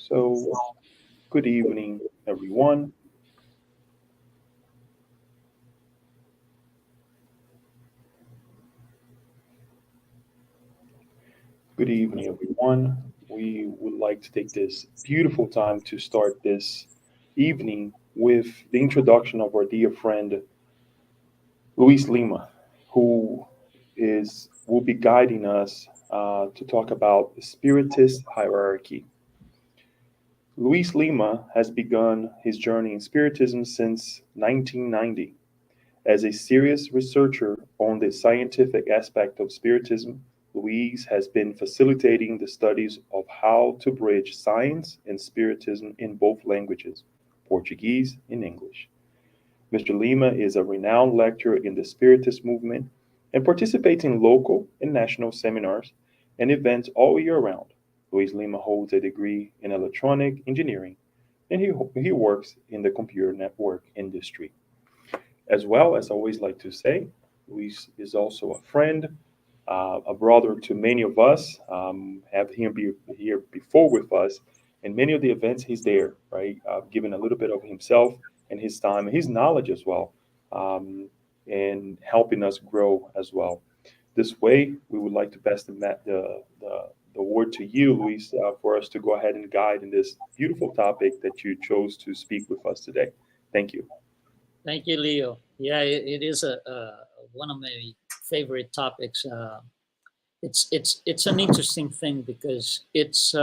So, good evening, everyone. Good evening, everyone. We would like to take this beautiful time to start this evening with the introduction of our dear friend Luis Lima, who is will be guiding us to talk about the Spiritist hierarchy. Luis Lima has begun his journey in Spiritism since 1990. As a serious researcher on the scientific aspect of Spiritism, Luiz has been facilitating the studies of how to bridge science and Spiritism in both languages, Portuguese and English. Mr. Lima is a renowned lecturer in the Spiritist movement and participates in local and national seminars and events all year round. Luis Lima holds a degree in electronic engineering and he works in the computer network industry. As well, as I always like to say, Luis is also a friend, a brother to many of us. Have him be here before with us, and many of the events he's there, right? Giving a little bit of himself and his time and his knowledge as well, and helping us grow as well. This way, we would like to pass the word to you, Luis, for us to go ahead and guide in this beautiful topic that you chose to speak with us today. Thank you. Thank you, Leo. Yeah, it is one of my favorite topics. It's an interesting thing because it's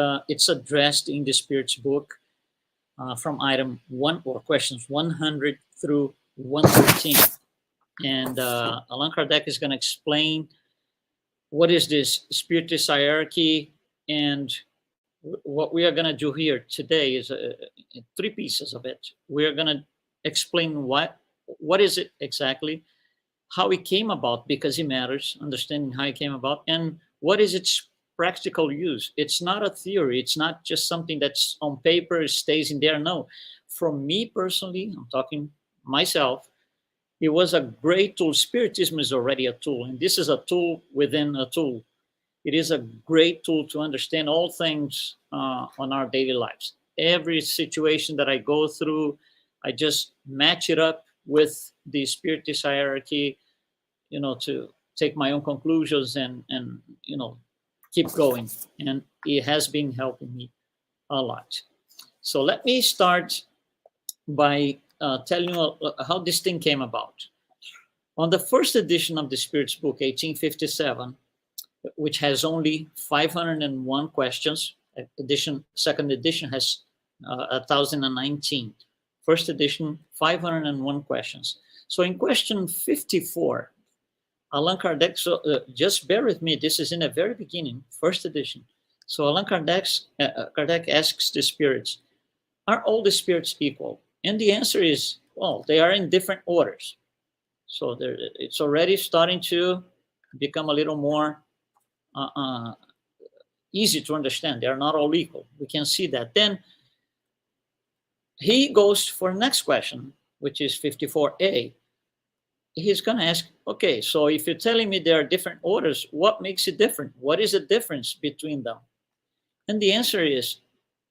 addressed in the Spirit's book from item one or questions 100 through 113, and Allan Kardec is going to explain what is this Spiritist hierarchy, and what we are going to do here today is three pieces of it. We are going to explain what is it exactly, how it came about, because it matters, understanding how it came about, and what is its practical use. It's not a theory. It's not just something that's on paper, stays in there. No, from me personally, I'm talking myself, it was a great tool. Spiritism is already a tool, and this is a tool within a tool. It is a great tool to understand all things on our daily lives. Every situation that I go through, I just match it up with the Spiritist hierarchy, to take my own conclusions and keep going. And it has been helping me a lot. So let me start by telling you how this thing came about. On the first edition of the Spirit's book, 1857, which has only 501 questions. Second edition has 1,019. First edition, 501 questions. So in question 54, Allan Kardec, just bear with me, this is in the very beginning, first edition. So Allan Kardec asks the spirits, are all the spirits equal? And the answer is, well, they are in different orders. So it's already starting to become a little more easy to understand. They are not all equal. We can see that. Then he goes for the next question, which is 54A. He's going to ask, okay, so if you're telling me there are different orders, what makes it different? What is the difference between them? And the answer is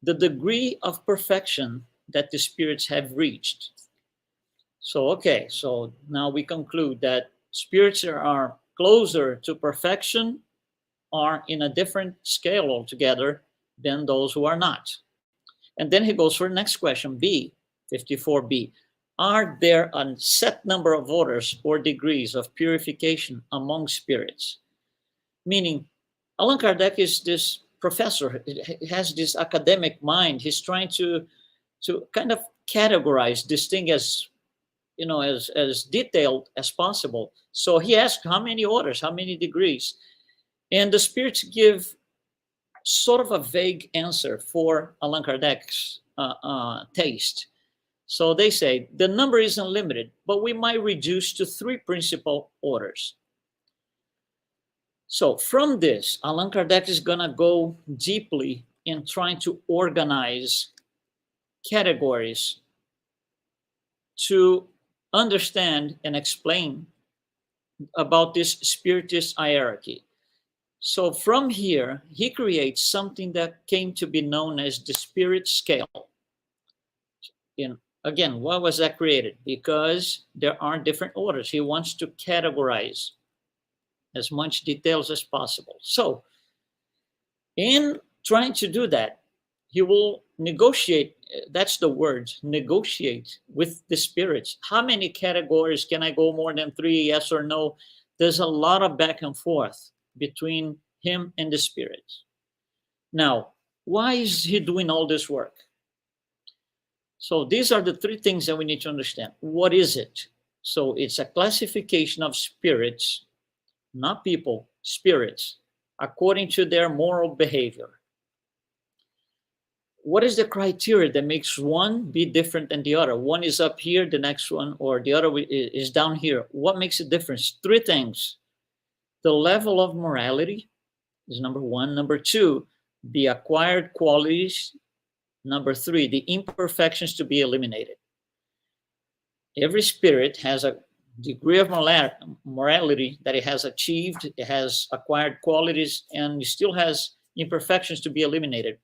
the degree of perfection that the spirits have reached. So, okay, so now we conclude that spirits are closer to perfection, are in a different scale altogether than those who are not. And then he goes for the next question, B, 54B. Are there a set number of orders or degrees of purification among spirits? Meaning, Allan Kardec is this professor, he has this academic mind. He's trying to kind of categorize this thing as as detailed as possible. So he asked how many orders, how many degrees, and the spirits give sort of a vague answer for Allan Kardec's taste. So they say the number is unlimited, but we might reduce to 3 principal orders. So from this, Allan Kardec is going to go deeply in trying to organize categories to understand and explain about this Spiritist hierarchy. So from here, he creates something that came to be known as the spirit scale. In again, why was that created? Because there are different orders. He wants to categorize as much details as possible. So in trying to do that, he will negotiate. That's the word, negotiate with the spirits. How many categories can I go more than three? Yes or no? There's a lot of back and forth between him and the spirits. Now, why is he doing all this work? So these are the three things that we need to understand. What is it? So it's a classification of spirits, not people, spirits, according to their moral behavior. What is the criteria that makes one be different than the other? One is up here, the next one, or the other is down here. What makes a difference? Three things. The level of morality is number one. Number two, the acquired qualities. Number three, the imperfections to be eliminated. Every spirit has a degree of morality that it has achieved, it has acquired qualities, and it still has imperfections to be eliminated.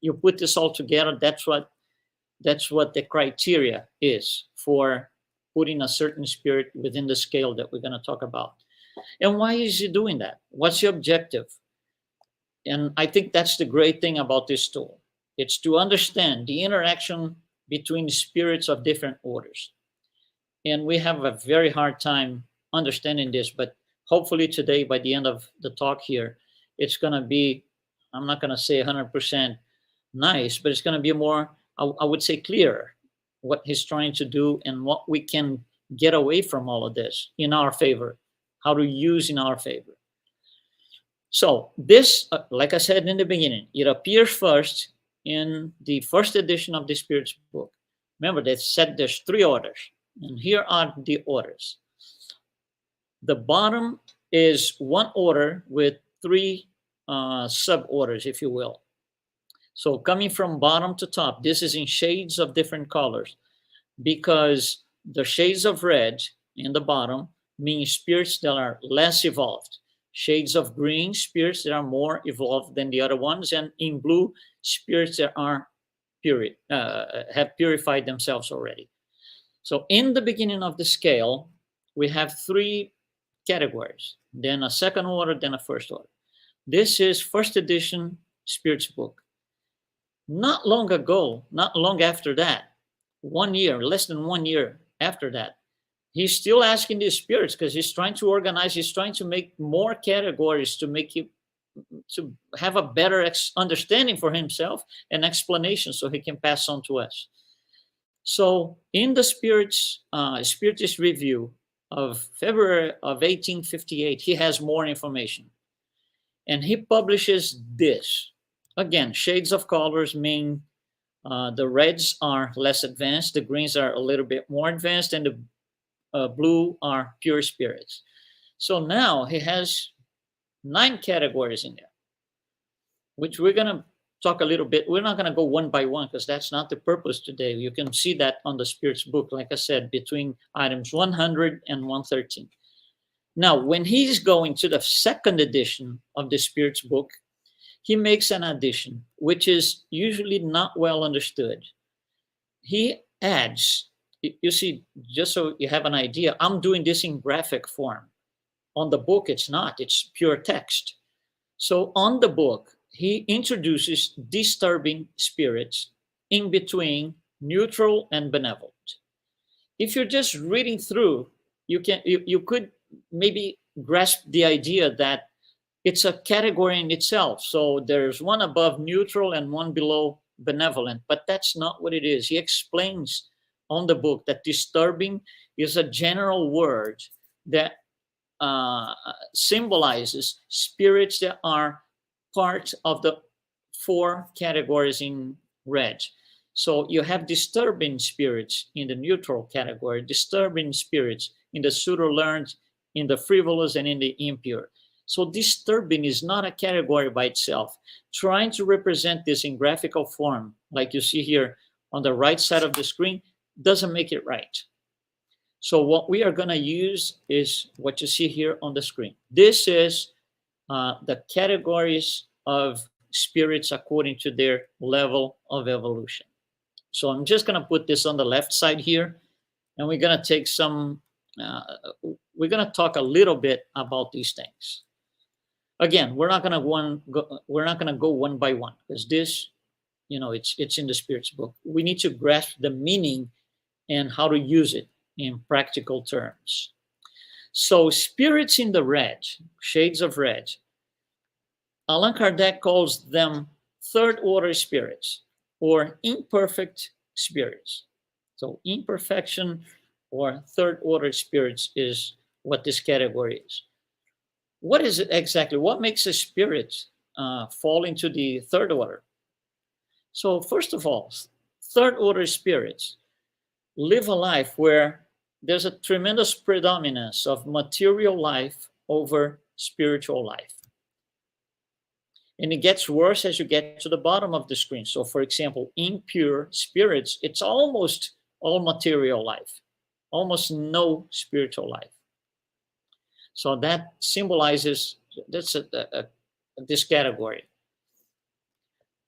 You put this all together, that's what the criteria is for putting a certain spirit within the scale that we're going to talk about. And why is he doing that? What's the objective? And I think that's the great thing about this tool. It's to understand the interaction between spirits of different orders. And we have a very hard time understanding this, but hopefully today, by the end of the talk here, it's going to be, I'm not going to say 100% nice, but it's going to be more, I would say, clearer what he's trying to do and what we can get away from all of this in our favor, how to use in our favor. So this, like I said in the beginning, it appears first in the first edition of the Spirit's book. Remember, they said there's three orders, and here are the orders. The bottom is one order with three sub-orders, if you will. So coming from bottom to top, this is in shades of different colors, because the shades of red in the bottom mean spirits that are less evolved. Shades of green, spirits that are more evolved than the other ones, and in blue, spirits that are have purified themselves already. So in the beginning of the scale, we have three categories, then a second order, then a first order. This is first edition Spirit's book. Not long ago, not long after that, 1 year, less than 1 year after that, he's still asking the spirits, because he's trying to organize, he's trying to make more categories to make you to have a better understanding for himself and explanation so he can pass on to us. So in the Spiritist review of February of 1858, he has more information. And he publishes this. Again, shades of colors mean the reds are less advanced, the greens are a little bit more advanced, and the blue are pure spirits. So now he has 9 categories in there, which we're going to talk a little bit. We're not going to go one by one, because that's not the purpose today. You can see that on the Spirit's book, like I said, between items 100 and 113. Now, when he's going to the second edition of the Spirit's book, he makes an addition, which is usually not well understood. He adds, you see, just so you have an idea, I'm doing this in graphic form. On the book, it's not, it's pure text. So on the book, he introduces disturbing spirits in between neutral and benevolent. If you're just reading through, you could maybe grasp the idea that it's a category in itself. So there's one above neutral and one below benevolent, but that's not what it is. He explains on the book that disturbing is a general word that symbolizes spirits that are part of the 4 categories in red. So you have disturbing spirits in the neutral category, disturbing spirits in the pseudo-learned, in the frivolous, and in the impure. So disturbing is not a category by itself. Trying to represent this in graphical form, like you see here on the right side of the screen, doesn't make it right. So what we are going to use is what you see here on the screen. This is the categories of spirits according to their level of evolution. So I'm just going to put this on the left side here, and we're going to take some, we're going to talk a little bit about these things. Again, we're not going to go one by one, because this, it's in the Spirit's book. We need to grasp the meaning and how to use it in practical terms. So spirits in the red, shades of red, Allan Kardec calls them third order spirits or imperfect spirits. So imperfection or third order spirits is what this category is. What is it exactly? What makes a spirit fall into the third order? So first of all, third order spirits live a life where there's a tremendous predominance of material life over spiritual life. And it gets worse as you get to the bottom of the screen. So for example, impure spirits, it's almost all material life, almost no spiritual life. So that symbolizes, that's this category.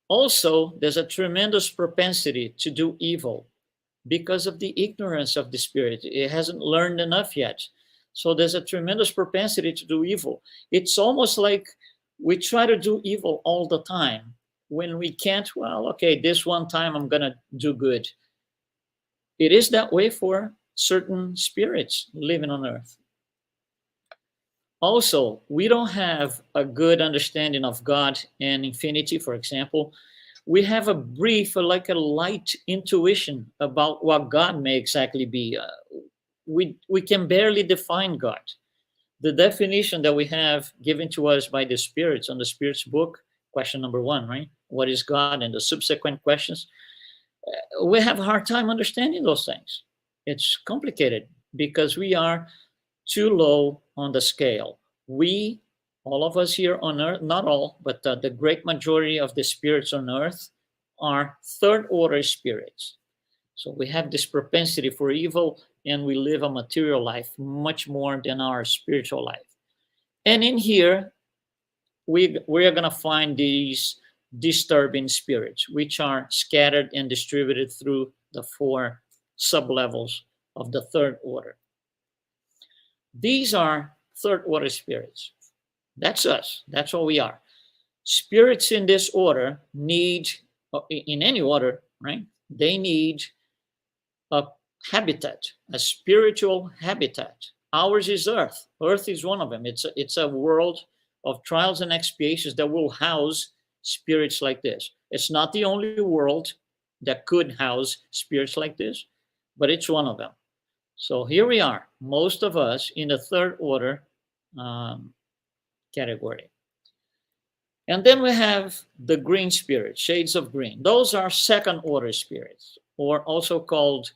Also, there's a tremendous propensity to do evil because of the ignorance of the spirit. It hasn't learned enough yet. So there's a tremendous propensity to do evil. It's almost like we try to do evil all the time. When we can't, well, okay, this one time I'm going to do good. It is that way for certain spirits living on earth. Also, we don't have a good understanding of God and infinity, for example. We have a brief, like a light intuition about what God may exactly be. We can barely define God. The definition that we have given to us by the spirits on the Spirit's book, question number 1, right? What is God? And the subsequent questions. We have a hard time understanding those things. It's complicated because we are too low on the scale. We, all of us here on earth, not all, but the great majority of the spirits on earth are third order spirits. So we have this propensity for evil, and we live a material life much more than our spiritual life. And in here, we are going to find these disturbing spirits, which are scattered and distributed through the 4 sublevels of the third order. These are third order spirits. That's us. That's what we are. Spirits in this order need, in any order, right? They need a habitat, a spiritual habitat. Ours is earth. Earth is one of them. It's a world of trials and expiations that will house spirits like this. It's not the only world that could house spirits like this, but it's one of them. So here we are, most of us in the third order category. And then we have the green spirits, shades of green. Those are second order spirits, or also called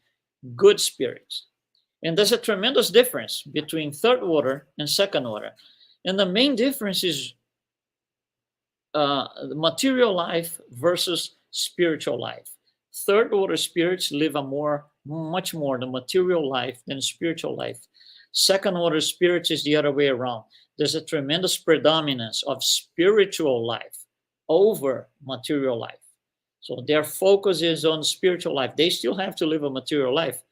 good spirits. And there's a tremendous difference between third order and second order. And the main difference is the material life versus spiritual life. Third order spirits live much more the material life than spiritual life. Second order spirits is the other way around. There's a tremendous predominance of spiritual life over material life. So their focus is on spiritual life. They still have to live a material life,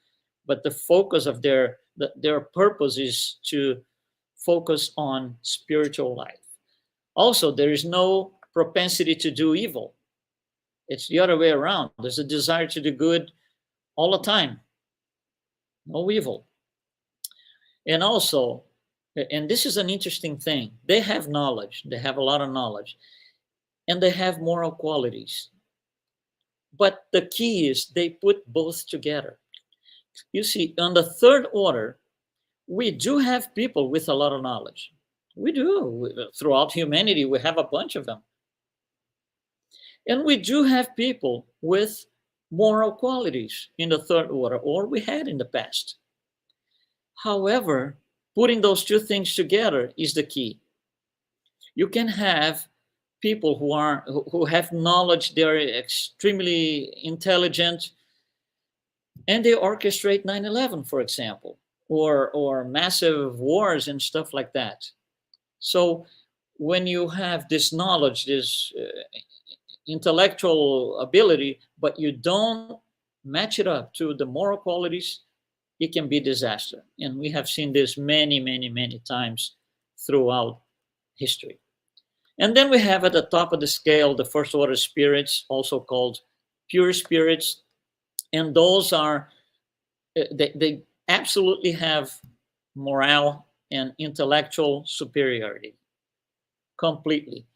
but the focus of their purpose is to focus on spiritual life. Also, there is no propensity to do evil. It's the other way around. There's a desire to do good all the time. No evil. And also, and this is an interesting thing, they have knowledge. They have a lot of knowledge. And they have moral qualities. But the key is they put both together. You see, on the third order, we do have people with a lot of knowledge. We do. Throughout humanity, we have a bunch of them. And we do have people with moral qualities in the third order, or we had in the past. However, putting those two things together is the key. You can have people who have knowledge, they're extremely intelligent, and they orchestrate 9/11, for example, or massive wars and stuff like that. So when you have this knowledge, this intellectual ability, but you don't match it up to the moral qualities, it can be disaster. And we have seen this many, many, many times throughout history. And then we have at the top of the scale the first order spirits, also called pure spirits. And those are, they absolutely have morale and intellectual superiority completely.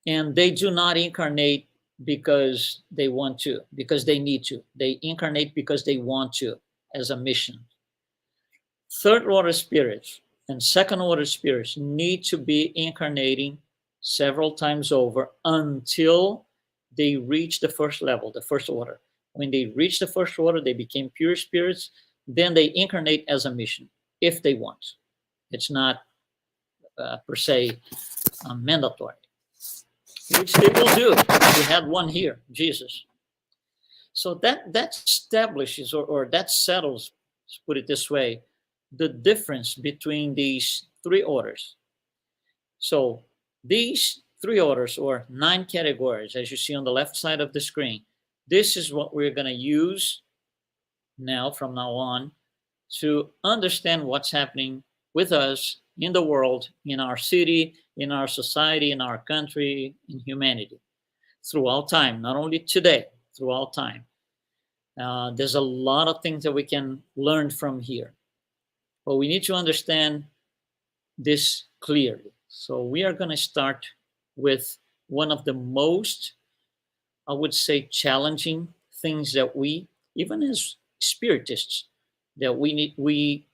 And they do not incarnate because they want to, because they need to. They incarnate because they want to, as a mission. Third order spirits and second order spirits need to be incarnating several times over until they reach the first level, the first order. When they reach the first order, they became pure spirits, then they incarnate as a mission if they want. It's not per se mandatory, which they will do. We had one here, Jesus. So that establishes, or that settles, let's put it this way, the difference between these three orders. So these three orders, or 9 categories, as you see on the left side of the screen, this is what we're going to use now, from now on, to understand what's happening with us in the world, in our city, in our society, in our country, in humanity, throughout time, not only today, throughout time. There's a lot of things that we can learn from here, but we need to understand this clearly. So we are going to start with one of the most, I would say, challenging things that we, even as spiritists, that we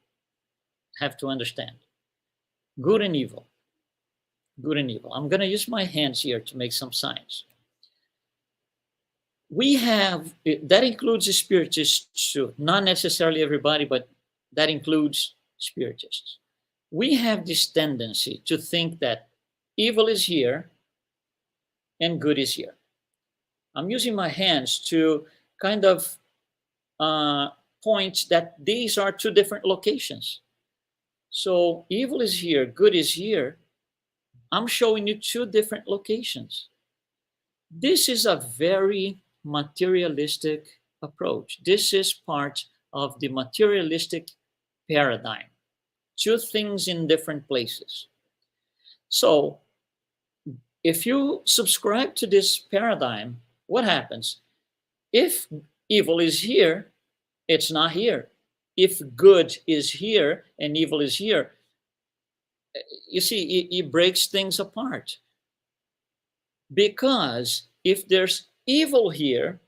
have to understand: good and evil. Good and evil. I'm going to use my hands here to make some signs. We have, that includes the spiritists too, not necessarily everybody, but that includes spiritists. We have this tendency to think that evil is here and good is here. I'm using my hands to kind of point that these are two different locations. So evil is here, good is here. I'm showing you two different locations. This is a very materialistic approach. This is part of the materialistic paradigm. Two things in different places. So if you subscribe to this paradigm, what happens? If evil is here, it's not here. If good is here and evil is here, you see, it breaks things apart. Because if there's evil here,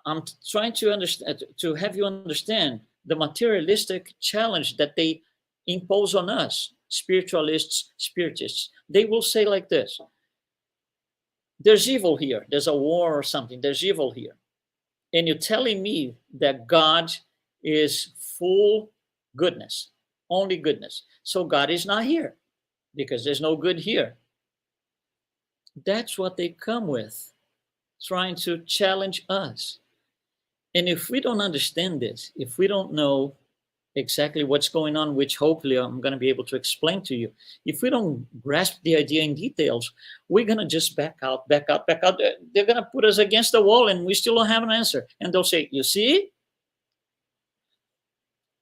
I'm trying to understand, to have you understand the materialistic challenge that they impose on us, spiritualists, spiritists. They will say like this: there's evil here, there's a war or something, there's evil here. And you're telling me that God is full goodness, only goodness. So God is not here because there's no good here. That's what they come with, trying to challenge us. And if we don't understand this, if we don't know exactly what's going on, which hopefully I'm going to be able to explain to you, if we don't grasp the idea in details, we're going to just back out. They're going to put us against the wall and we still don't have an answer. And they'll say, you see?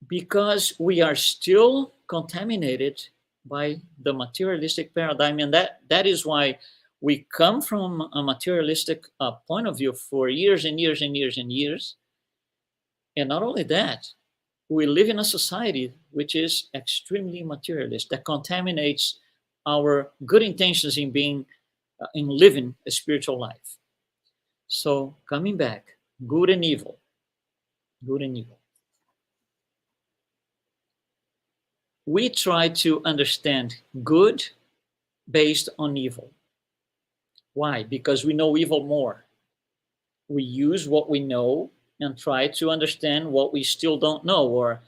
Because we are still contaminated by the materialistic paradigm. And that is why we come from a materialistic point of view for years and years and years and years. And not only that, we live in a society which is extremely materialist, that contaminates our good intentions in being, in living a spiritual life. So coming back, good and evil, good and evil. We try to understand good based on evil. Why? Because we know evil more. We use what we know and try to understand what we still don't know, or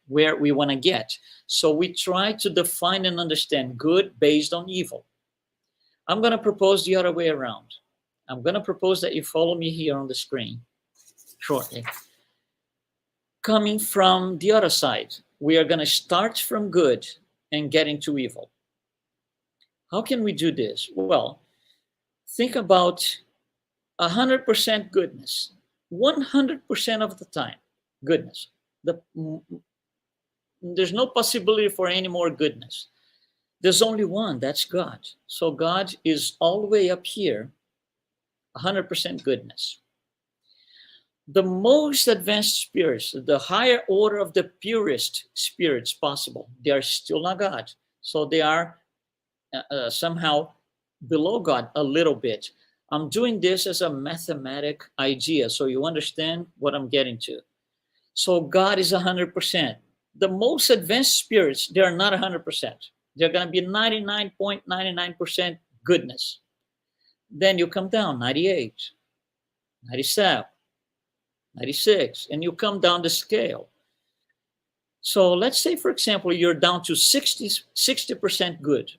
where we want to get. So we try to define and understand good based on evil. I'm going to propose the other way around. I'm going to propose that you follow me here on the screen shortly. Coming from the other side, we are going to start from good and get into evil. How can we do this? Well, think about 100% goodness, 100% of the time, goodness. The, there's no possibility for any more goodness. There's only one, that's God. So God is all the way up here, 100% goodness. The most advanced spirits, the higher order of the purest spirits possible, they are still not God. So they are somehow below God a little bit. I'm doing this as a mathematic idea, so you understand what I'm getting to. So God is 100%. The most advanced spirits, they are not 100%. They're going to be 99.99% goodness. Then you come down, 98, 97, 96, and you come down the scale. So let's say, for example, you're down to 60% good.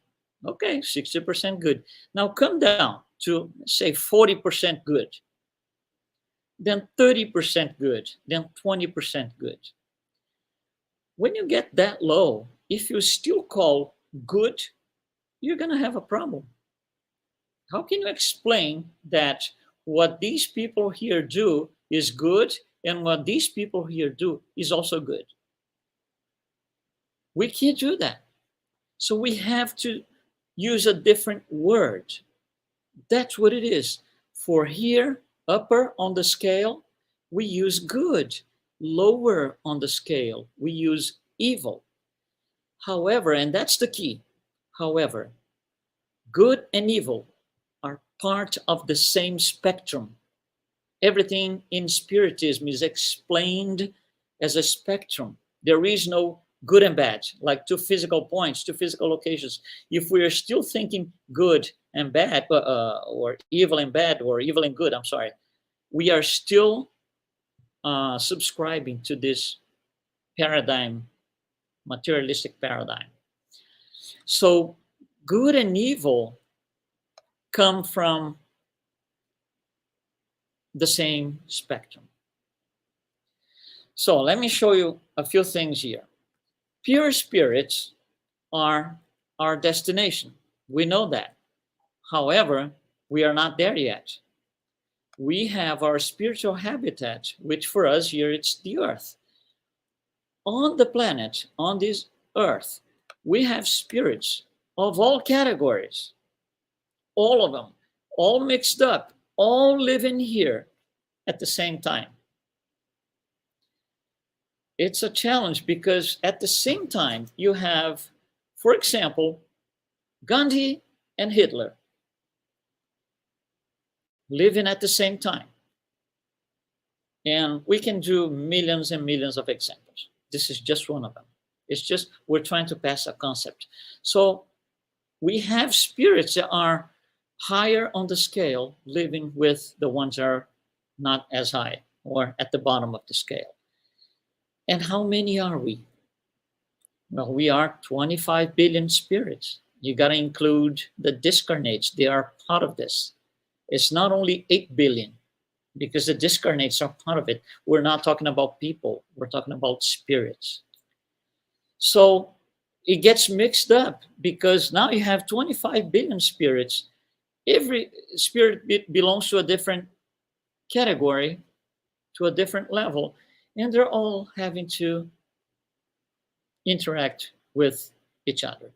Okay, 60% good. Now come down to, say, 40% good. Then 30% good. Then 20% good. When you get that low, if you still call good, you're going to have a problem. How can you explain that what these people here do is good and what these people here do is also good? We can't do that. So we have to use a different word. That's what it is. For here, upper on the scale, we use good. Lower on the scale, we use evil. However, and that's the key, however, good and evil are part of the same spectrum. Everything in Spiritism is explained as a spectrum. There is no good and bad, like two physical points, two physical locations. If we are still thinking good and bad, or evil and bad, or evil and good, I'm sorry, we are still subscribing to this paradigm, materialistic paradigm. So good and evil come from the same spectrum. So let me show you a few things here. Pure spirits are our destination. We know that. However, we are not there yet. We have our spiritual habitat, which for us here, it's the earth. On the planet, on this earth, we have spirits of all categories, all of them, all mixed up, all living here at the same time. It's a challenge because at the same time, you have, for example, Gandhi and Hitler living at the same time. And we can do millions and millions of examples. This is just one of them. It's just we're trying to pass a concept. So we have spirits that are higher on the scale living with the ones that are not as high or at the bottom of the scale. And how many are we? Well, we are 25 billion spirits. You got to include the discarnates. They are part of this. It's not only 8 billion because the discarnates are part of it. We're not talking about people. We're talking about spirits. So it gets mixed up because now you have 25 billion spirits. Every spirit belongs to a different category, to a different level, and they're all having to interact with each other.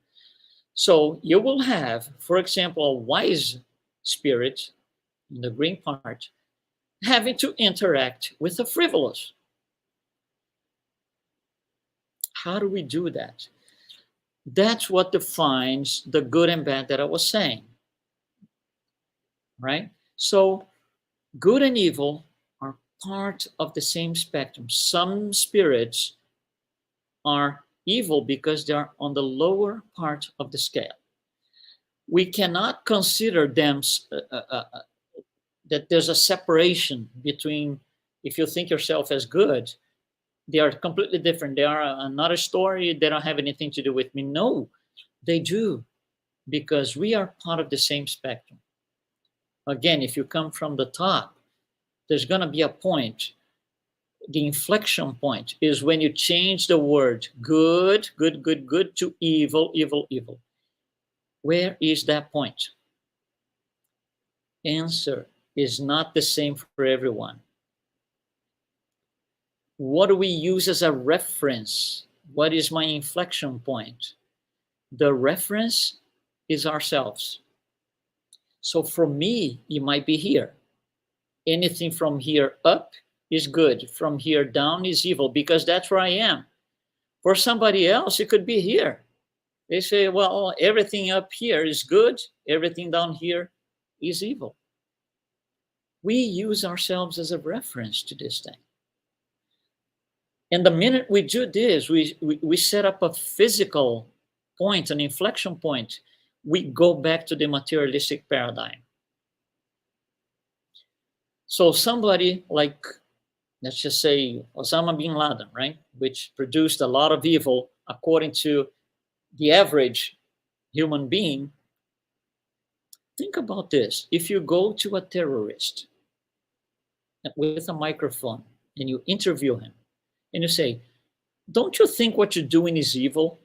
So you will have, for example, a wise spirit in the green part having to interact with a frivolous. How do we do that? That's what defines the good and bad that I was saying, right? So good and evil are part of the same spectrum. Some spirits are evil because they are on the lower part of the scale. We cannot consider them that there's a separation between, if you think yourself as good, they are completely different. They are another story. They don't have anything to do with me. No, they do, because we are part of the same spectrum. Again, if you come from the top, there's going to be a point The inflection point is when you change the word good, good, good, good to evil, evil, evil. Where is that point? Answer is not the same for everyone. What do we use as a reference? What is my inflection point? The reference is ourselves. So for me, it might be here. Anything from here up is good. From here down is evil, because that's where I am. For somebody else, it could be here. They say, well, everything up here is good. Everything down here is evil. We use ourselves as a reference to this thing. And the minute we do this, we set up a physical point, an inflection point. We go back to the materialistic paradigm. So somebody like, let's just say, Osama bin Laden, right? Which produced a lot of evil according to the average human being. Think about this. If you go to a terrorist with a microphone and you interview him and you say, don't you think what you're doing is evil?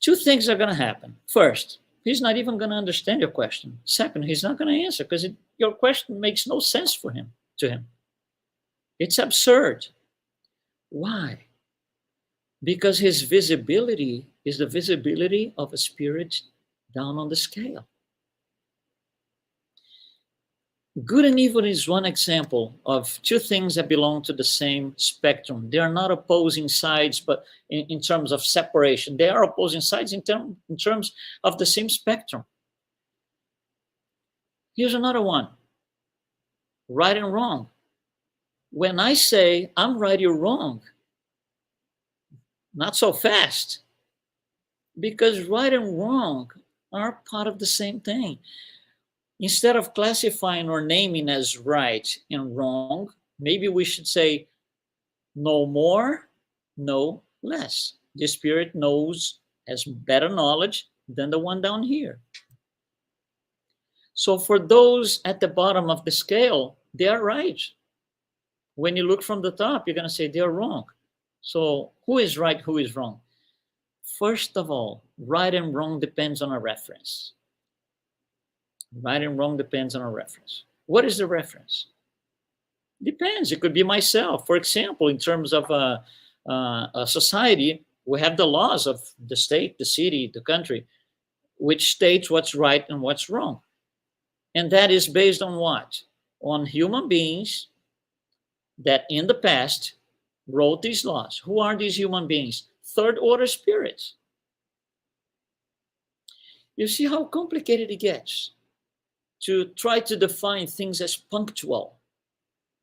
Two things are going to happen. First, he's not even going to understand your question. Second, he's not going to answer because your question makes no sense for him, to him. It's absurd. Why? Because his visibility is the visibility of a spirit down on the scale. Good and evil is one example of two things that belong to the same spectrum. They are not opposing sides, but in terms of separation. They are opposing sides in terms of the same spectrum. Here's another one. Right and wrong. When I say I'm right, you're wrong, not so fast. Because right and wrong are part of the same thing. Instead of classifying or naming as right and wrong, maybe we should say no more, no less. The spirit knows, has better knowledge than the one down here. So for those at the bottom of the scale, they are right. When you look from the top, you're going to say they're wrong. So who is right, who is wrong? First of all, right and wrong depends on a reference. Right and wrong depends on a reference. What is the reference? Depends. It could be myself. For example, in terms of a society, we have the laws of the state, the city, the country, which states what's right and what's wrong. And that is based on what? On human beings that in the past wrote these laws. Who are these human beings? Third order spirits. You see how complicated it gets to try to define things as punctual.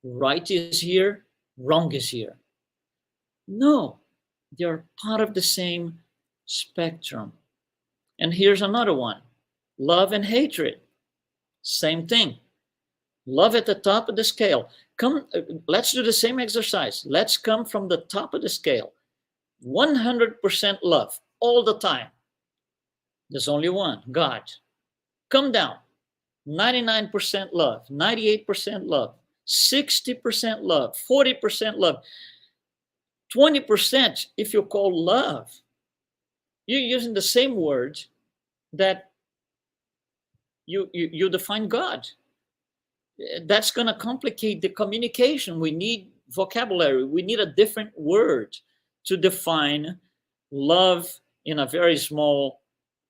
Right is here, wrong is here. No, they're part of the same spectrum. And here's another one. Love and hatred. Same thing. Love at the top of the scale. Let's do the same exercise. Let's come from the top of the scale. 100% love all the time. There's only one, God. Come down. 99% love, 98% love, 60% love, 40% love, 20% if you call love. You're using the same word that you define God. That's going to complicate the communication. We need vocabulary. We need a different word to define love in a very small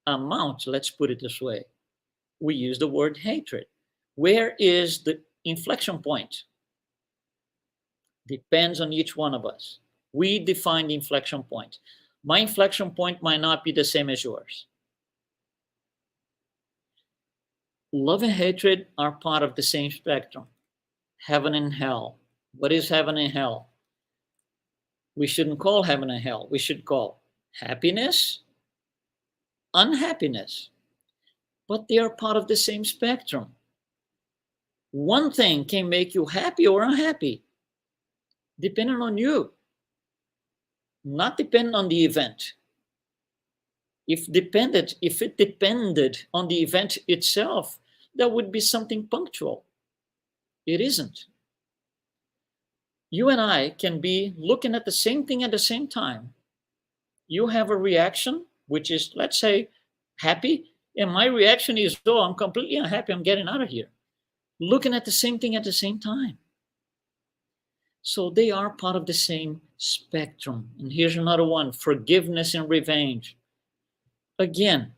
amount. Let's put it this way. We use the word hatred. Where is the inflection point? Depends on each one of us. We define the inflection point. My inflection point might not be the same as yours. Love and hatred are part of the same spectrum. Heaven and hell. What is heaven and hell? We shouldn't call heaven and hell. We should call happiness, unhappiness. But they are part of the same spectrum. One thing can make you happy or unhappy, depending on you, not depending on the event. If it depended on the event itself, that would be something punctual. It isn't. You and I can be looking at the same thing at the same time. You have a reaction, which is, let's say, happy, and my reaction is, oh, I'm completely unhappy, I'm getting out of here. Looking at the same thing at the same time. So they are part of the same spectrum. And here's another one: forgiveness and revenge. Again,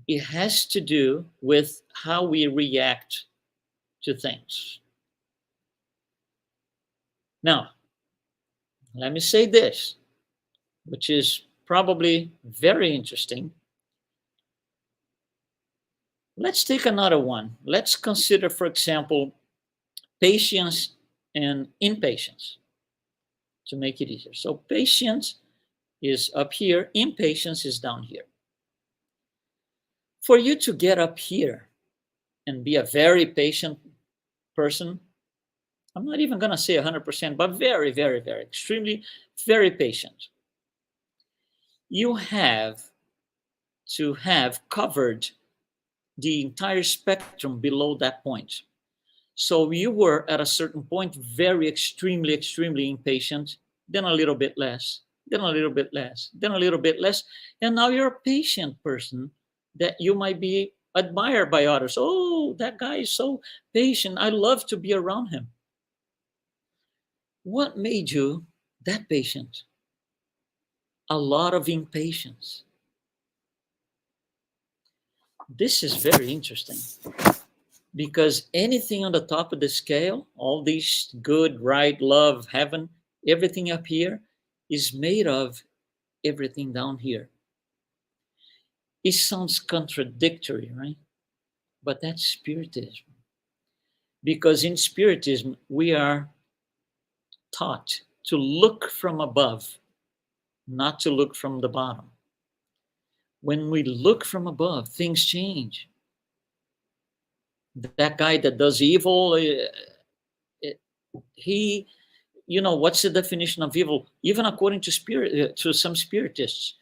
it has to do with how we react to things. Now, let me say this, which is probably very interesting. Let's take another one. Let's consider, for example, patience and impatience to make it easier. So, patience is up here, impatience is down here. For you to get up here and be a very patient person, I'm not even going to say 100%, but very, very, very, extremely, very patient. You have to have covered the entire spectrum below that point. So you were at a certain point very extremely, extremely impatient, then a little bit less, then a little bit less, then a little bit less. And now you're a patient person that you might be admired by others. Oh, that guy is so patient. I love to be around him. What made you that patient? A lot of impatience. This is very interesting because anything on the top of the scale, all these good, right, love, heaven, everything up here is made of everything down here. It sounds contradictory, right? But that's Spiritism. Because in Spiritism, we are taught to look from above, not to look from the bottom. When we look from above, things change. That guy that does evil, he, what's the definition of evil? Even according to some Spiritists,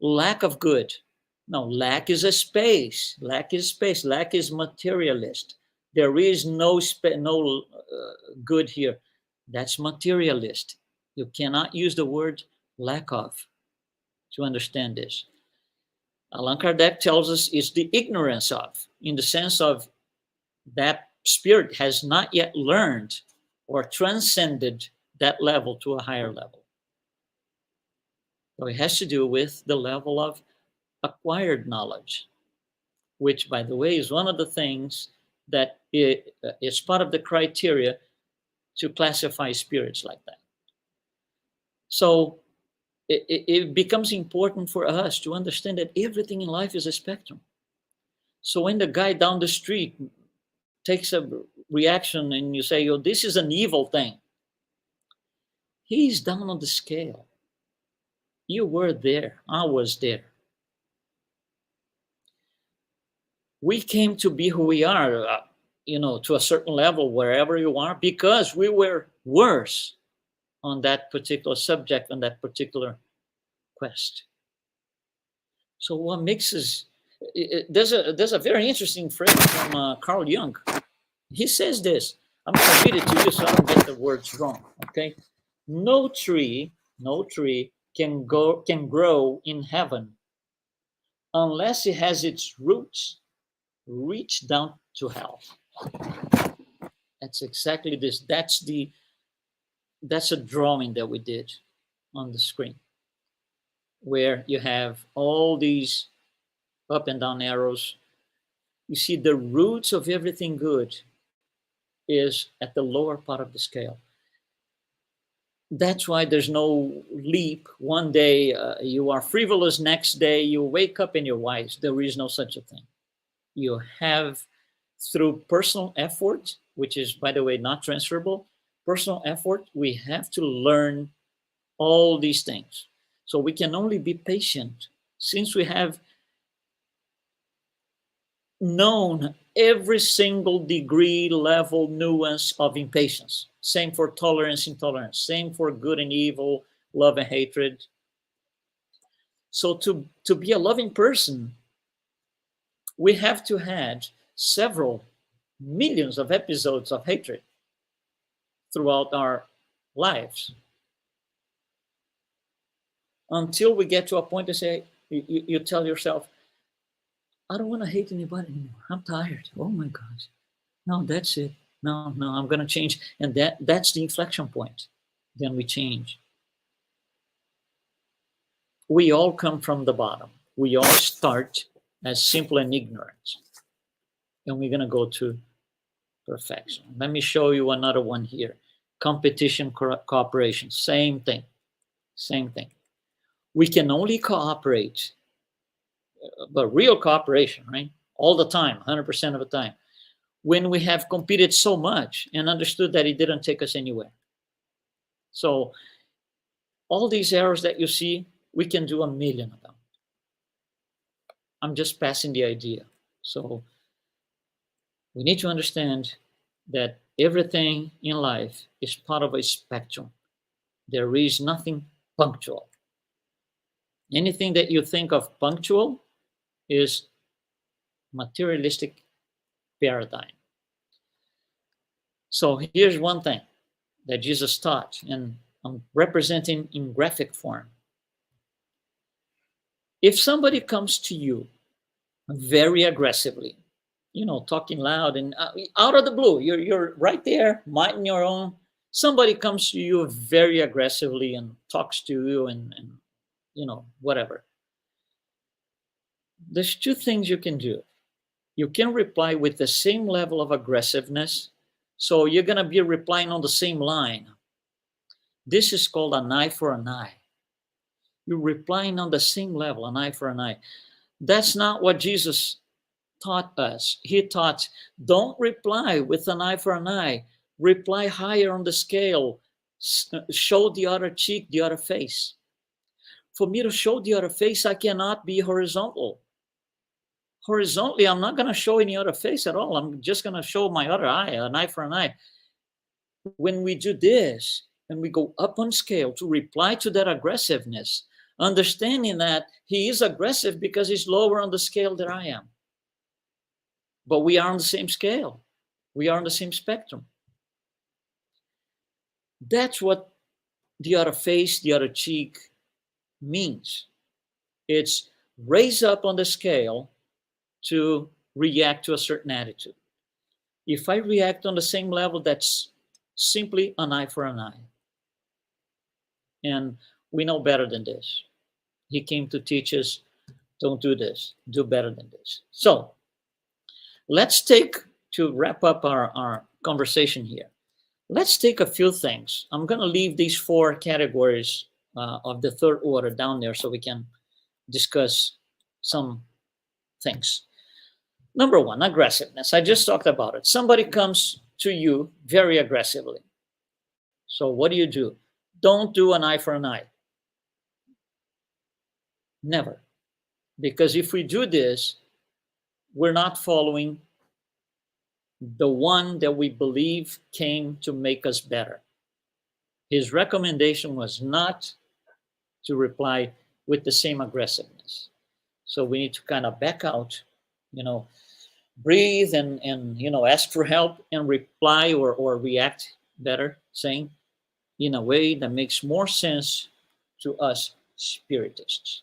lack of good. No, lack is a space. Lack is space. Lack is materialist. There is no good here. That's materialist. You cannot use the word lack of to understand this. Allan Kardec tells us it's the ignorance of, in the sense of that spirit has not yet learned or transcended that level to a higher level. So it has to do with the level of acquired knowledge, which, by the way, is one of the things that is part of the criteria to classify spirits like that. So it becomes important for us to understand that everything in life is a spectrum. So when the guy down the street takes a reaction and you say, oh, this is an evil thing, he's down on the scale. You were there. I was there. We came to be who we are, to a certain level, wherever you are, because we were worse on that particular subject, on that particular quest. So what makes us, there's a very interesting phrase from Carl Jung. He says this. I'm going to read it to you so I don't get the words wrong. Okay, no tree can grow in heaven unless it has its roots reach down to hell. That's exactly this. That's a drawing that we did on the screen, where you have all these up and down arrows. You see the roots of everything good is at the lower part of the scale. That's why there's no leap. One day you are frivolous, next day you wake up and you're wise. There is no such a thing. You have, through personal effort, which is, by the way, not transferable, personal effort, we have to learn all these things. So we can only be patient since we have known every single degree, level, nuance of impatience. Same for tolerance, intolerance. Same for good and evil, love and hatred. So to be a loving person, we have to have several millions of episodes of hatred throughout our lives until we get to a point to say, you tell yourself, I don't want to hate anybody anymore. I'm tired. Oh my gosh. No, that's it. No, I'm going to change. And that's the inflection point. Then we change. We all come from the bottom. We all start as simple and ignorant. And we're going to go to perfection. Let me show you another one here. Competition, cooperation. Same thing. Same thing. We can only cooperate, but real cooperation, right? All the time, 100% of the time, when we have competed so much and understood that it didn't take us anywhere. So all these errors that you see, we can do 1,000,000 of them. I'm just passing the idea. So we need to understand that everything in life is part of a spectrum. There is nothing punctual. Anything that you think of punctual is materialistic paradigm. So here's one thing that Jesus taught, and I'm representing in graphic form. If somebody comes to you very aggressively, talking loud and out of the blue, you're right there, minding your own. Somebody comes to you very aggressively and talks to you and whatever. There's two things you can do. You can reply with the same level of aggressiveness. So you're going to be replying on the same line. This is called an eye for an eye. You're replying on the same level, an eye for an eye. That's not what Jesus taught us. He taught, don't reply with an eye for an eye. Reply higher on the scale. Show the other cheek, the other face. For me to show the other face, I cannot be horizontal. Horizontally, I'm not going to show any other face at all. I'm just going to show my other eye, an eye for an eye. When we do this and we go up on scale to reply to that aggressiveness, understanding that he is aggressive because he's lower on the scale than I am. But we are on the same scale. We are on the same spectrum. That's what the other face, the other cheek means. It's raise up on the scale to react to a certain attitude. If I react on the same level, that's simply an eye for an eye. And we know better than this. He came to teach us, don't do this, do better than this. So let's take, to wrap up our conversation here, let's take a few things. I'm going to leave these 4 categories of the third order down there so we can discuss some things. Number 1, aggressiveness. I just talked about it. Somebody comes to you very aggressively. So what do? Don't do an eye for an eye. Never. Because if we do this, we're not following the one that we believe came to make us better. His recommendation was not to reply with the same aggressiveness. So we need to kind of back out, breathe and ask for help and reply or react better, saying in a way that makes more sense to us Spiritists.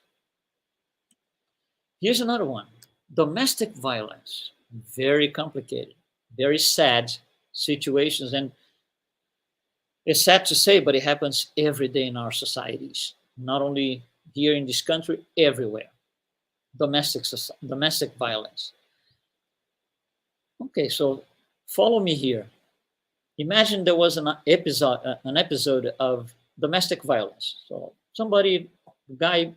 Here's another one. Domestic violence. Very complicated, very sad situations. And it's sad to say, but it happens every day in our societies. Not only here in this country, everywhere. Domestic violence. Okay, so follow me here. Imagine there was an episode of domestic violence. So somebody, guy,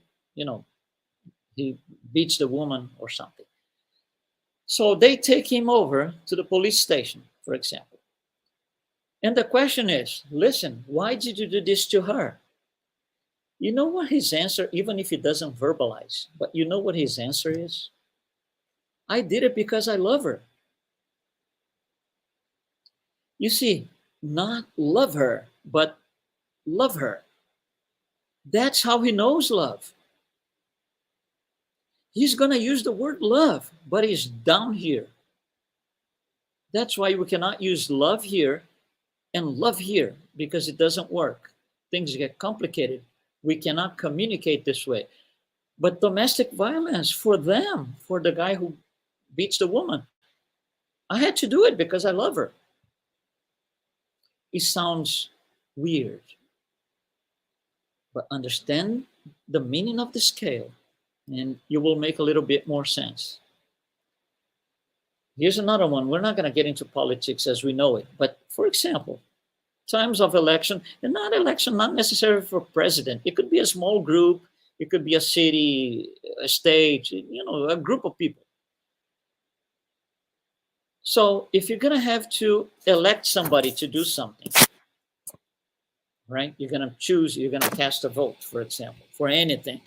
he beats the woman or something. So they take him over to the police station, for example. And the question is, listen, why did you do this to her? You know what his answer, even if he doesn't verbalize, but you know what his answer is? I did it because I love her. You see, not love her, but love her. That's how he knows love. He's going to use the word love, but he's down here. That's why we cannot use love here and love here. because it doesn't work. Things get complicated. We cannot communicate this way. But domestic violence, for them, for the guy who beats the woman, I had to do it because I love her. It sounds weird, but understand the meaning of the scale and you will make a little bit more sense. Here's another one. We're not going to get into politics as we know it, but for example, times of election, and not election, not necessarily for president. It could be a small group, it could be a city, a state, a group of people. So if you're going to have to elect somebody to do something, right? You're going to choose, you're going to cast a vote, for example, for anything.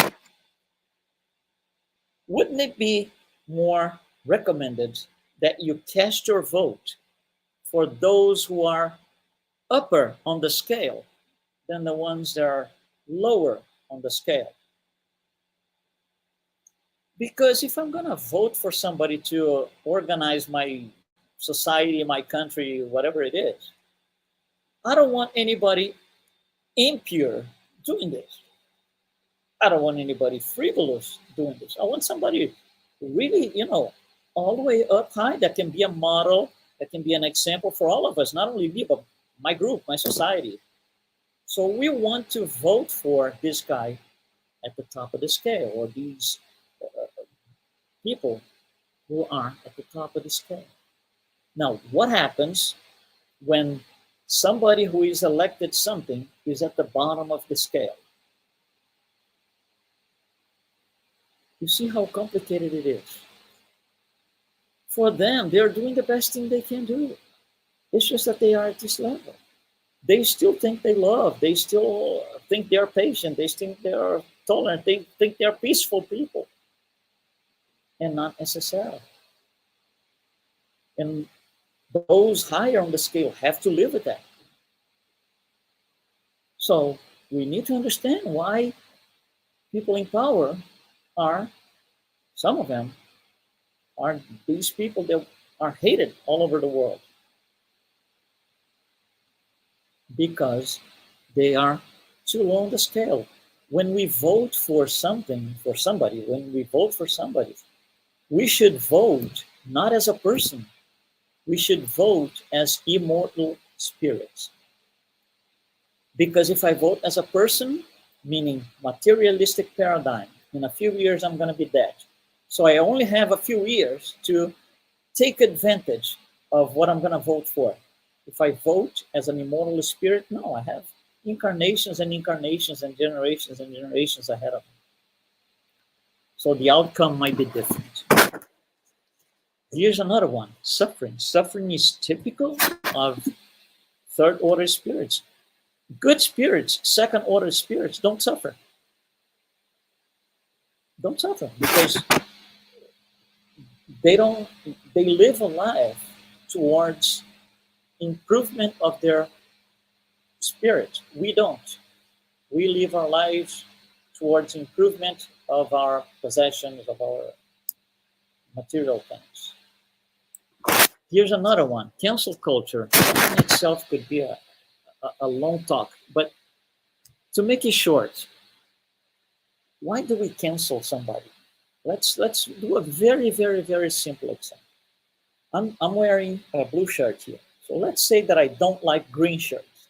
Wouldn't it be more recommended that you cast your vote for those who are upper on the scale than the ones that are lower on the scale? Because if I'm going to vote for somebody to organize my society, my country, whatever it is, I don't want anybody impure doing this. I don't want anybody frivolous doing this. I want somebody really, all the way up high that can be a model, that can be an example for all of us, not only me, but my group, my society. So we want to vote for this guy at the top of the scale, or these people who are at the top of the scale. Now, what happens when somebody who is elected something is at the bottom of the scale? You see how complicated it is. For them, they're doing the best thing they can do. It's just that they are at this level. They still think they love. They still think they're patient. They think they are tolerant. They think they're peaceful people. And not necessarily. And those higher on the scale have to live with that. So we need to understand why people in power are, some of them, are these people that are hated all over the world. Because they are too low on the scale. When we vote for something, for somebody, we should vote not as a person. We should vote as immortal spirits. Because if I vote as a person, meaning materialistic paradigm, in a few years I'm going to be dead. So I only have a few years to take advantage of what I'm going to vote for. If I vote as an immortal spirit, no, I have incarnations and incarnations and generations ahead of me. So the outcome might be different. Here's another one, suffering. Suffering is typical of third order spirits. Good spirits, second order spirits, don't suffer. Don't suffer because they live a life towards improvement of their spirit. We don't. We live our lives towards improvement of our possessions, of our material things. Here's another one, cancel culture. That in itself could be a long talk, but to make it short, why do we cancel somebody? Let's do a very, very, very simple example. I'm wearing a blue shirt here. So let's say that I don't like green shirts.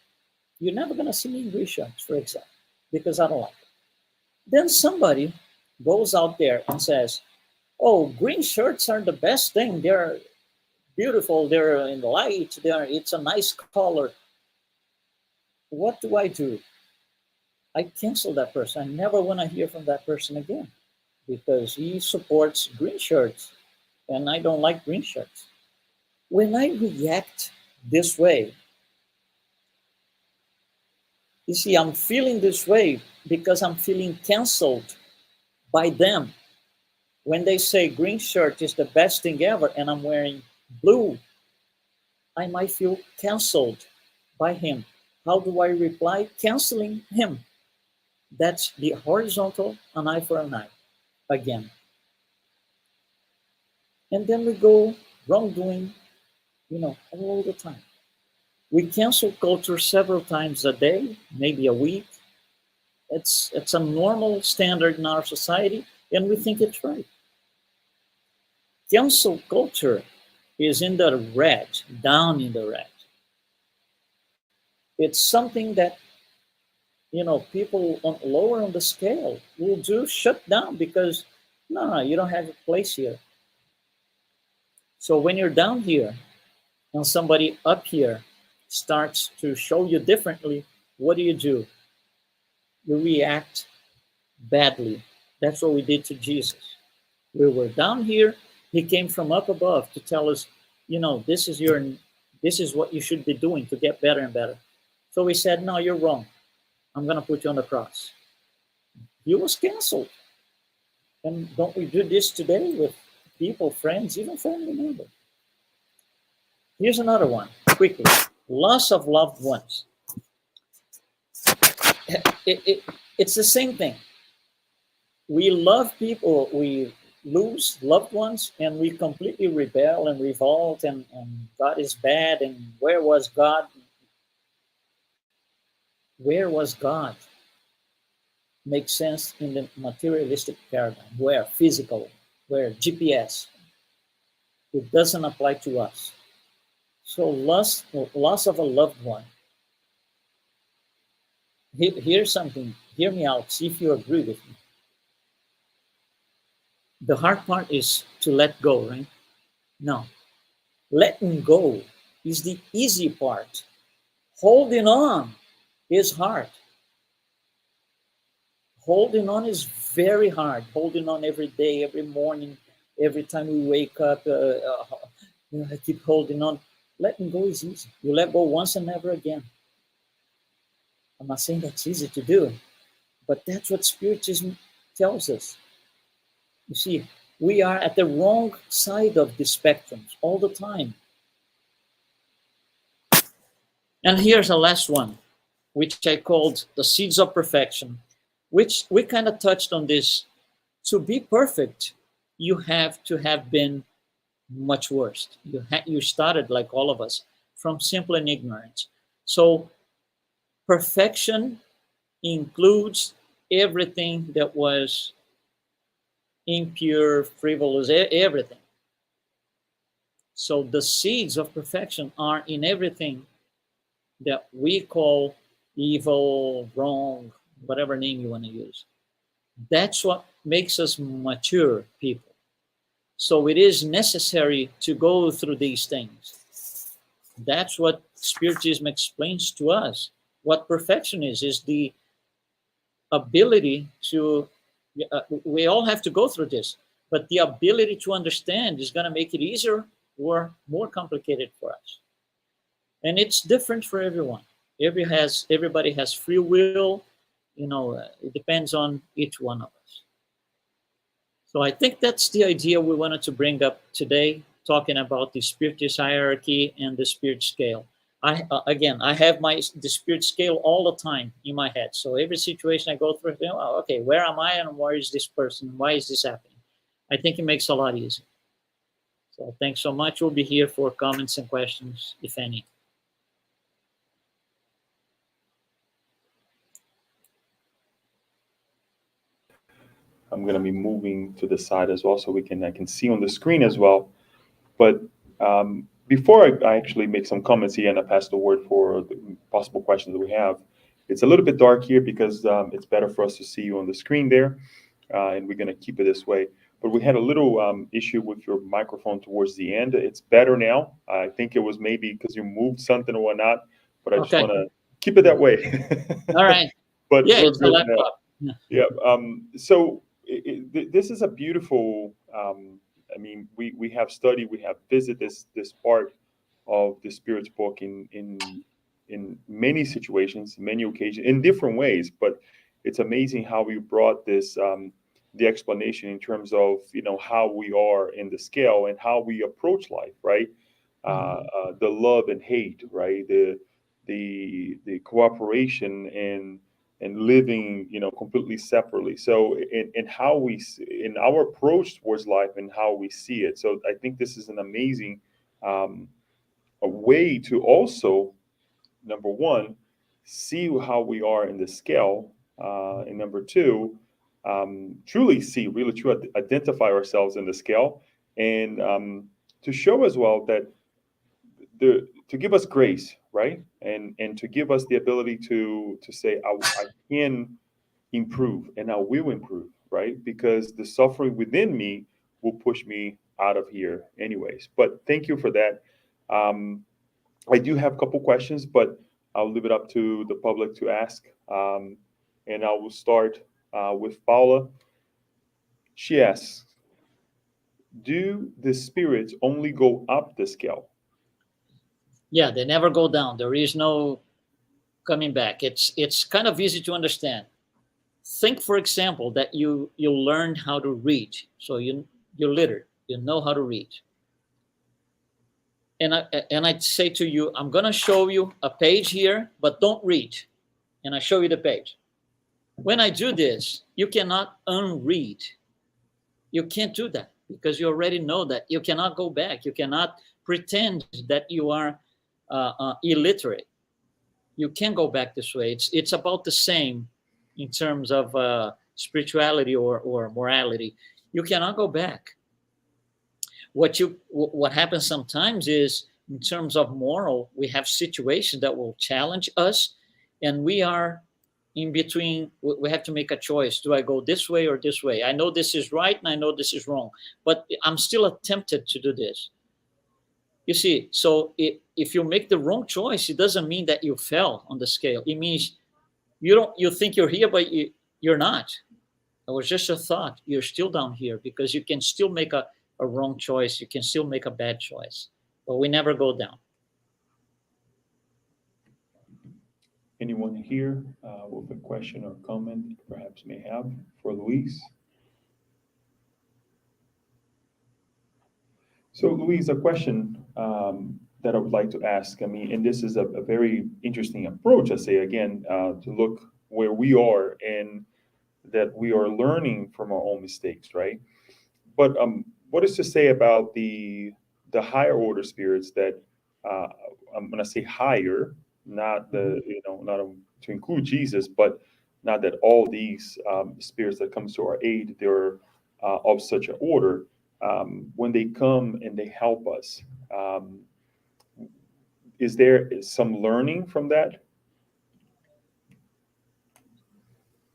You're never going to see me in green shirts, for example, because I don't like it. Then somebody goes out there and says, oh, green shirts are the best thing. They're beautiful. They're in the light. It's a nice color. What do? I cancel that person. I never want to hear from that person again because he supports green shirts and I don't like green shirts. When I react this way, you see, I'm feeling this way because I'm feeling canceled by them. When they say green shirt is the best thing ever and I'm wearing blue, I might feel canceled by him. How do I reply? Canceling him. That's the horizontal, an eye for an eye, again. And then we go wrongdoing, all the time. We cancel culture several times a day, maybe a week. It's a normal standard in our society, and we think it's right. Cancel culture is in the red, down in the red. It's something that people on lower on the scale will do shut down because no, you don't have a place here. So when you're down here and somebody up here starts to show you differently, what do? You react badly. That's what we did to Jesus. We were down here. He came from up above to tell us, this is what you should be doing to get better and better. So we said, no, you're wrong. I'm going to put you on the cross. He was canceled. And don't we do this today with people, friends, even family members? Here's another one, quickly. Loss of loved ones. It's the same thing. We love people, we lose loved ones, and we completely rebel and revolt, and God is bad, and where was God? Where was God? Makes sense in the materialistic paradigm, where physical, where GPS. It doesn't apply to us. So loss of a loved one. Here's something. Hear me out. See if you agree with me. The hard part is to let go, right? No, letting go is the easy part. Holding on is hard. Holding on is very hard. Holding on every day, every morning, every time we wake up. I keep holding on. Letting go is easy. You let go once and never again. I'm not saying that's easy to do, but that's what Spiritism tells us. You see, we are at the wrong side of the spectrum all the time. And here's the last one, which I called the seeds of perfection, which we kind of touched on this. To be perfect, you have to have been much worse. You started, like all of us, from simple and ignorance. So perfection includes everything that was impure, frivolous, everything. So the seeds of perfection are in everything that we call evil, wrong, whatever name you want to use. That's what makes us mature people. So it is necessary to go through these things. That's what Spiritism explains to us. What perfection is the ability to, we all have to go through this, but the ability to understand is going to make it easier or more complicated for us. And it's different for everyone. Everybody has free will. It depends on each one of us. So I think that's the idea we wanted to bring up today, talking about the Spiritist hierarchy and the spirit scale. I have the spirit scale all the time in my head. So every situation I go through, okay, where am I and where is this person? Why is this happening? I think it makes it a lot easier. So thanks so much. We'll be here for comments and questions, if any. I'm going to be moving to the side as well, so I can see on the screen as well. But before I actually make some comments here and I pass the word for the possible questions that we have, it's a little bit dark here because it's better for us to see you on the screen there, and we're going to keep it this way. But we had a little issue with your microphone towards the end. It's better now. I think it was maybe because you moved something or whatnot, but I just want to keep it that way. All right. But yeah, we're it's a good laptop. now. Yeah. So this is a beautiful. I mean, we have studied, we have visited this part of the Spirit's book in many situations, many occasions, in different ways. But it's amazing how we brought this the explanation in terms of how we are in the scale and how we approach life, right? The love and hate, right? The cooperation and living completely separately, so in how in our approach towards life and how we see it. So I think this is an amazing a way to also number one, see how we are in the scale, and number two, truly see, really truly identify ourselves in the scale, and to show as well that to give us grace, right, and to give us the ability to say I can improve and I will improve, right, because the suffering within me will push me out of here anyways. But thank you for that. um, I do have a couple questions, but I'll leave it up to the public to ask. And I will start with Paula. She asks, do the spirits only go up the scale? Yeah, they never go down. There is no coming back. It's kind of easy to understand. Think, for example, that you learned how to read, so you're literate, you know how to read, and I'd say to you, I'm gonna show you a page here, but don't read, and I show you the page. When I do this, you cannot unread. You can't do that because you already know that. You cannot go back. You cannot pretend that you are illiterate. You can't go back this way. It's about the same in terms of spirituality or morality. You cannot go back. What happens sometimes is, in terms of moral, we have situations that will challenge us, and we are in between. We have to make a choice. Do I go this way or this way? I know this is right and I know this is wrong, but I'm still tempted to do this. You see, so if you make the wrong choice, it doesn't mean that you fell on the scale. It means you think you're here, but you're not. It was just a thought. You're still down here because you can still make a wrong choice. You can still make a bad choice, but we never go down. Anyone here with a question or comment perhaps may have for Luis? So, Luis, a question that I would like to ask. I mean, and this is a very interesting approach, I say again, to look where we are and that we are learning from our own mistakes, right? But what is to say about the higher order spirits that I'm going to say higher, not the not to include Jesus, but not that all these spirits that comes to our aid they're of such an order. When they come and they help us, is there some learning from that?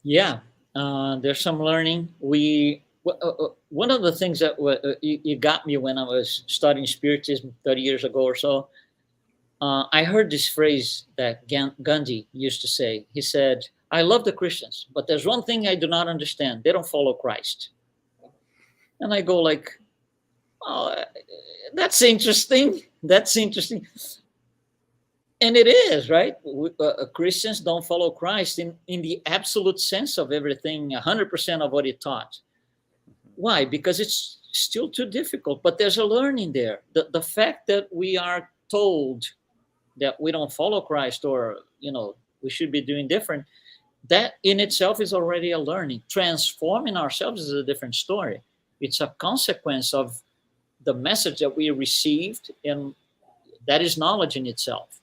Yeah, there's some learning. One of the things that you got me when I was studying Spiritism 30 years ago or so, I heard this phrase that Gandhi used to say. He said, "I love the Christians, but there's one thing I do not understand. They don't follow Christ." And I go like, "Oh, that's interesting. That's interesting." And it is, right? Christians don't follow Christ in the absolute sense of everything, 100% of what he taught. Why? Because it's still too difficult, but there's a learning there. The fact that we are told that we don't follow Christ, or we should be doing different, that in itself is already a learning. Transforming ourselves is a different story. It's a consequence of the message that we received, and that is knowledge in itself.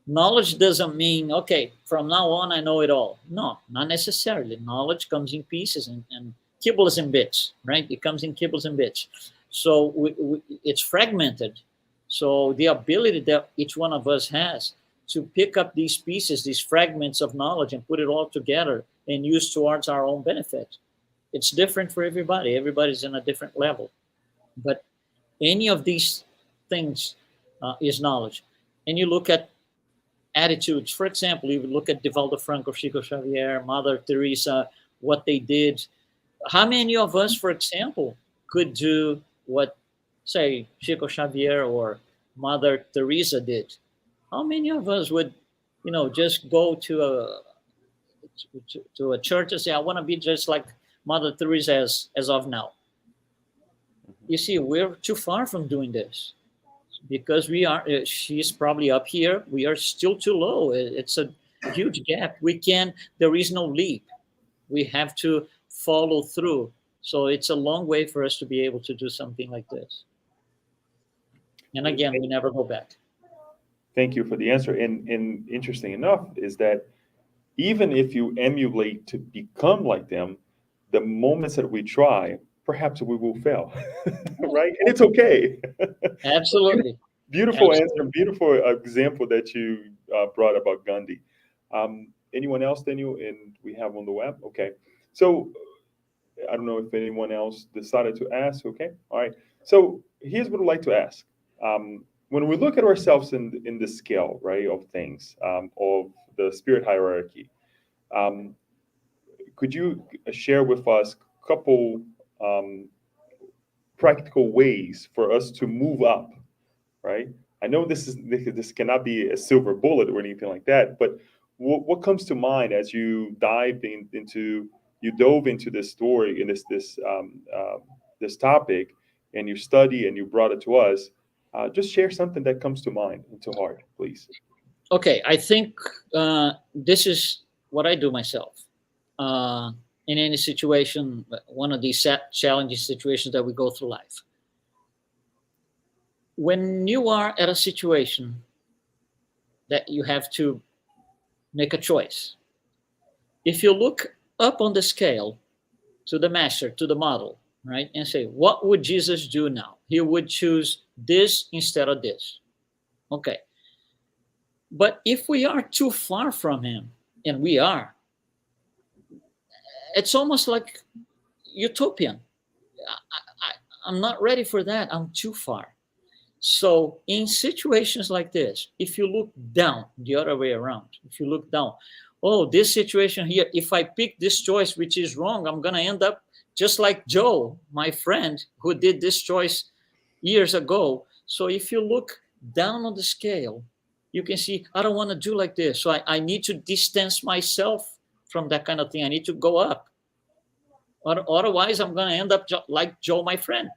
Knowledge doesn't mean, okay, from now on I know it all. No, not necessarily. Knowledge comes in pieces and kibbles and bits, right? It comes in kibbles and bits. So it's fragmented. So the ability that each one of us has to pick up these pieces, these fragments of knowledge, and put it all together and use towards our own benefit. It's different for everybody. Everybody's in a different level. But any of these things is knowledge. And you look at attitudes. For example, you look at Divaldo Franco, Chico Xavier, Mother Teresa, what they did. How many of us, for example, could do what, say, Chico Xavier or Mother Teresa did? How many of us would, just go to a church and say, I want to be just like Mother Teresa as of now? You see, we're too far from doing this. Because she's probably up here, we are still too low. It's a huge gap. There is no leap. We have to follow through. So it's a long way for us to be able to do something like this. And again, we never go back. Thank you for the answer. And interesting enough is that even if you emulate to become like them, the moments that we try, perhaps we will fail, right? And it's okay. Absolutely. Beautiful answer, Absolutely. beautiful example that you brought about Gandhi. Anyone else, Daniel? And we have on the web. Okay, so I don't know if anyone else decided to ask. Okay, all right. So here's what I'd like to ask. When we look at ourselves in the scale, right, of things, of the spirit hierarchy, um, could you share with us a couple um, practical ways for us to move up, right? I know this cannot be a silver bullet or anything like that, but what comes to mind as you dove into this story in this topic, and you study and you brought it to us? Just share something that comes to mind and to heart, please. Okay, I think this is what I do myself. Uh, in any situation, one of these challenging situations that we go through life. When you are at a situation that you have to make a choice, if you look up on the scale to the master, to the model, right, and say, what would Jesus do now? He would choose this instead of this. Okay. But if we are too far from him, and we are, it's almost like utopian. I'm not ready for that. I'm too far. So, in situations like this, if you look down, the other way around, if you look down, oh, this situation here, if I pick this choice, which is wrong, I'm going to end up just like Joe, my friend, who did this choice years ago. So, if you look down on the scale, you can see, I don't want to do like this. So, I need to distance myself from that kind of thing. I need to go up. Otherwise, I'm going to end up like Joe, my friend,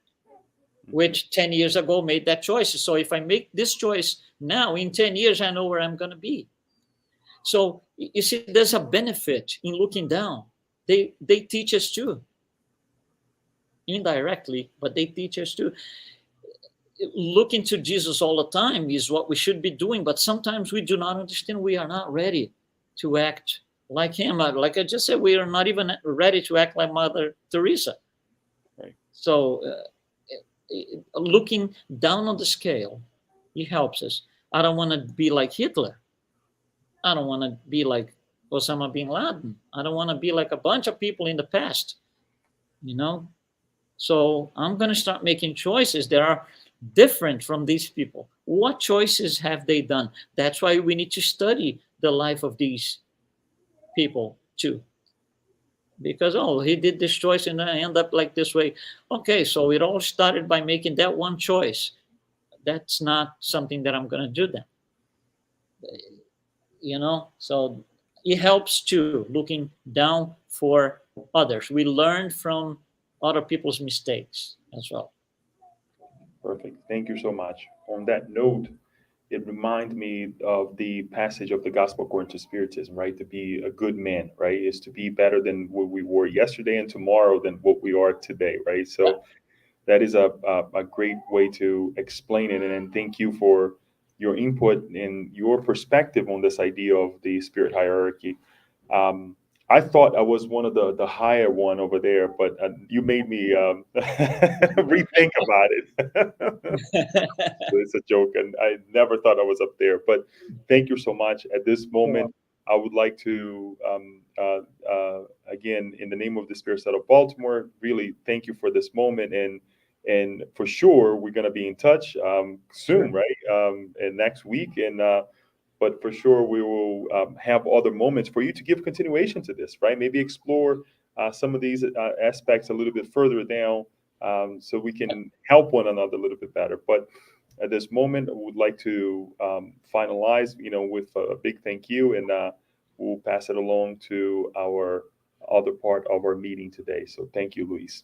Mhm. which 10 years ago made that choice. So if I make this choice now, in 10 years, I know where I'm going to be. So you see, there's a benefit in looking down. They teach us too, indirectly, but they teach us too. Looking to Jesus all the time is what we should be doing, but sometimes we do not understand. We are not ready to act like him. Like I just said, we are not even ready to act like Mother Teresa. Right. So looking down on the scale, it helps us. I don't want to be like Hitler. I don't want to be like Osama bin Laden. I don't want to be like a bunch of people in the past, you know? So I'm going to start making choices that are different from these people. What choices have they done? That's why we need to study the life of these people too. Because, oh, he did this choice and I end up like this way. Okay, so it all started by making that one choice. That's not something that I'm going to do then, so it helps too, looking down for others. We learn from other people's mistakes as well. Perfect. Thank you so much. On that note, it reminds me of the passage of the gospel according to Spiritism, right? To be a good man, right, is to be better than what we were yesterday and tomorrow than what we are today, right? Yeah. So that is a great way to explain it. And thank you for your input and your perspective on this idea of the spirit hierarchy. Um, I thought I was one of the higher one over there, but you made me rethink about it. It's a joke, and I never thought I was up there. But thank you so much. At this Well, moment, I would like to, again, in the name of the Spirit Set of Baltimore, really thank you for this moment, and for sure we're going to be in touch soon, sure. right? And next week, and but for sure we will have other moments for you to give continuation to this, right? Maybe explore some of these aspects a little bit further down, so we can help one another a little bit better. But at this moment, I would like to finalize, with a big thank you, and we'll pass it along to our other part of our meeting today. So thank you, Luis.